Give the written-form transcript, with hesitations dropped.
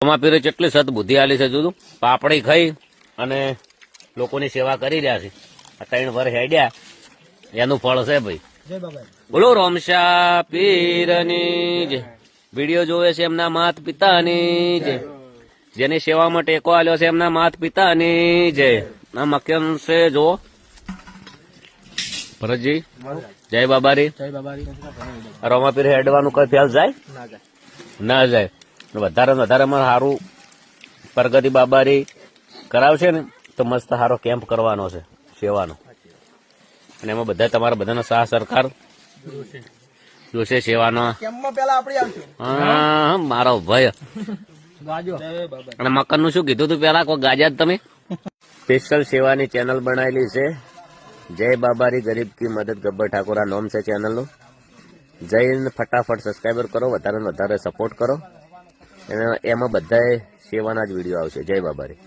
રોમાપીરે કેટલી સદબુદ્ધિ આલી છે જોયું, પાપડી ખાઈ અને લોકોની સેવા કરી રહ્યા છે. આ 3 વર હેડ્યા એનું ફળ છે ભાઈ. બોલો રોમશા પીરની જય. વિડીયો જોવે છે એમના માત પિતાની જય. જેની સેવામાં ટેકો આલ્યો છે એમના માત પિતાની જય. આ મક્યન છે જો ભરતજી જય બાબારી. રોમાપીર હેડવાનું કઈ ફેલ જાય ના જાય. વધારે વધારે માં સારું પ્રગતિ બાબારી કરાવશે ને તો મસ્ત સારો કેમ્પ કરવાનો છે સેવાનો, અને એમાં બધા તમારા બધાનો સાહ સરકાર જોશે સેવાનો. હા મારો ભય. અને મકન નું શું કીધું તું પેલા કોઈ ગાજા જ તમે? સ્પેશિયલ સેવાની ચેનલ બનાવેલી છે જય બાબારી ગરીબ કી મદદ ગબ્બર ઠાકોર આ નામ છે ચેનલ નું. જઈને ફટાફટ સબસ્ક્રાઈબર કરો, વધારે ને વધારે સપોર્ટ કરો. એમાં બધા સેવાના જ વિડીયો આવશે. જય બાબારી.